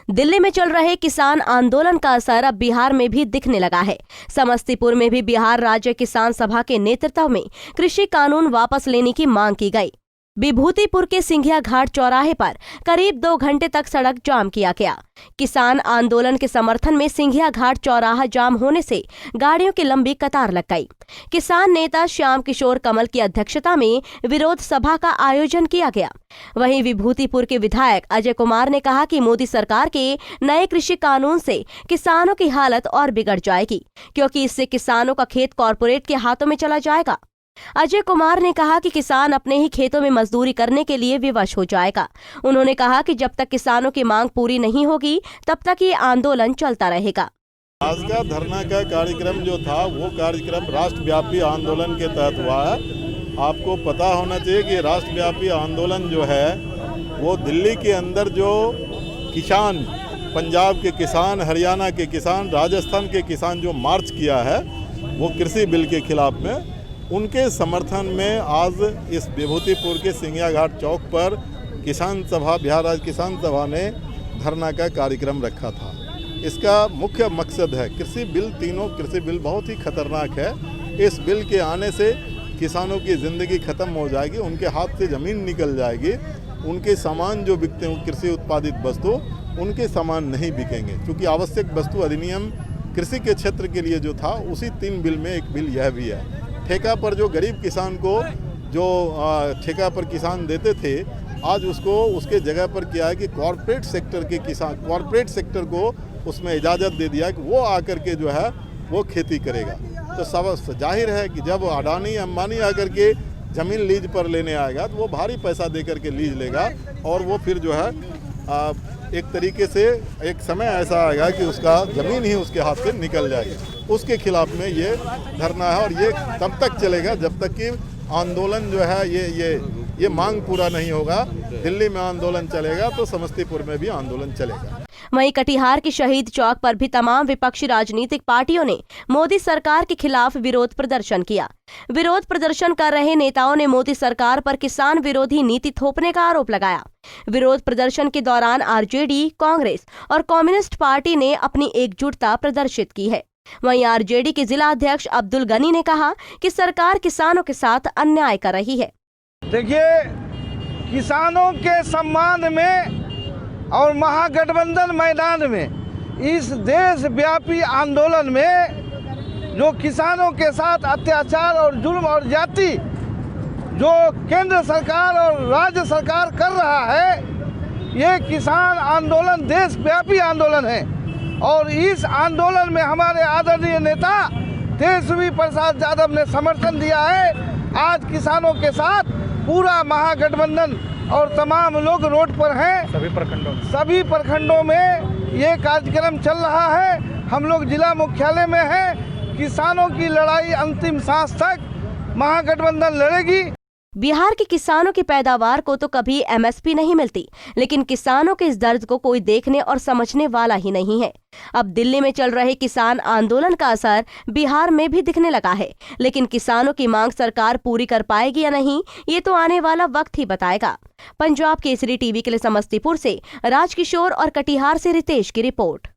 दिल्ली में चल रहे किसान आंदोलन का असर अब बिहार में भी दिखने लगा है। समस्तीपुर में भी बिहार राज्य किसान सभा के नेतृत्व में कृषि कानून वापस लेने की मांग की गई। विभूतिपुर के सिंघिया घाट चौराहे पर करीब 2 घंटे तक सड़क जाम किया गया। किसान आंदोलन के समर्थन में सिंघिया घाट चौराहा जाम होने से गाड़ियों की लंबी कतार लग गई। किसान नेता श्याम किशोर कमल की अध्यक्षता में विरोध सभा का आयोजन किया गया। वहीं विभूतिपुर के विधायक अजय कुमार ने कहा कि मोदी सरकार के नए कृषि कानून से किसानों की हालत और बिगड़ जाएगी, क्योंकि इससे किसानों का खेत कॉरपोरेट के हाथों में चला जाएगा। अजय कुमार ने कहा कि किसान अपने ही खेतों में मजदूरी करने के लिए विवश हो जाएगा। उन्होंने कहा कि जब तक किसानों की मांग पूरी नहीं होगी तब तक ये आंदोलन चलता रहेगा। आज का धरना का कार्यक्रम जो था वो कार्यक्रम राष्ट्रव्यापी आंदोलन के तहत हुआ है। आपको पता होना चाहिए कि राष्ट्रव्यापी आंदोलन जो है वो दिल्ली के अंदर जो किसान, पंजाब के किसान, हरियाणा के किसान, राजस्थान के किसान जो मार्च किया है वो कृषि बिल के खिलाफ में, उनके समर्थन में आज इस विभूतिपुर के सिंघिया घाट चौक पर किसान सभा, बिहार राज्य किसान सभा ने धरना का कार्यक्रम रखा था। इसका मुख्य मकसद है कृषि बिल, तीनों कृषि बिल बहुत ही खतरनाक है। इस बिल के आने से किसानों की ज़िंदगी ख़त्म हो जाएगी, उनके हाथ से ज़मीन निकल जाएगी, उनके सामान जो बिकते हैं कृषि उत्पादित वस्तु, उनके सामान नहीं बिकेंगे। क्योंकि आवश्यक वस्तु अधिनियम कृषि के क्षेत्र के लिए जो था उसी 3 बिल में एक बिल यह भी है। ठेका पर जो गरीब किसान को जो ठेका पर किसान देते थे, आज उसको उसके जगह पर किया है कि कॉरपोरेट सेक्टर के किसान, कॉरपोरेट सेक्टर को उसमें इजाज़त दे दिया है कि वो आकर के जो है वो खेती करेगा। तो सब जाहिर है कि जब अडानी अंबानी आकर के ज़मीन लीज पर लेने आएगा तो वो भारी पैसा दे करके लीज लेगा और वो फिर जो है एक तरीके से एक समय ऐसा आएगा कि उसका ज़मीन ही उसके हाथ से निकल जाएगी। उसके खिलाफ में ये धरना है और ये तब तक चलेगा जब तक कि आंदोलन जो है ये मांग पूरा नहीं होगा। दिल्ली में आंदोलन चलेगा तो समस्तीपुर में भी आंदोलन चलेगा। वहीं कटिहार के शहीद चौक पर भी तमाम विपक्षी राजनीतिक पार्टियों ने मोदी सरकार के खिलाफ विरोध प्रदर्शन किया। विरोध प्रदर्शन कर रहे नेताओं ने मोदी सरकार पर किसान विरोधी नीति थोपने का आरोप लगाया। विरोध प्रदर्शन के दौरान आरजेडी, कांग्रेस और कम्युनिस्ट पार्टी ने अपनी एकजुटता प्रदर्शित की है। वहीं आरजेडी के जिला अध्यक्ष अब्दुल गनी ने कहा कि सरकार किसानों के साथ अन्याय कर रही है। देखिए, किसानों के सम्मान में और महागठबंधन मैदान में इस देशव्यापी आंदोलन में जो किसानों के साथ अत्याचार और जुल्म और जाति जो केंद्र सरकार और राज्य सरकार कर रहा है, ये किसान आंदोलन देशव्यापी आंदोलन है। और इस आंदोलन में हमारे आदरणीय नेता तेजस्वी प्रसाद यादव ने समर्थन दिया है। आज किसानों के साथ पूरा महागठबंधन और तमाम लोग रोड पर हैं। सभी प्रखंडों में ये कार्यक्रम चल रहा है। हम लोग जिला मुख्यालय में हैं। किसानों की लड़ाई अंतिम सांस तक महागठबंधन लड़ेगी। बिहार के किसानों की पैदावार को तो कभी एमएसपी नहीं मिलती, लेकिन किसानों के इस दर्द को कोई देखने और समझने वाला ही नहीं है। अब दिल्ली में चल रहे किसान आंदोलन का असर बिहार में भी दिखने लगा है, लेकिन किसानों की मांग सरकार पूरी कर पाएगी या नहीं, ये तो आने वाला वक्त ही बताएगा। पंजाब केसरी टीवी के लिए समस्तीपुर से राजकिशोर और कटिहार से रितेश की रिपोर्ट।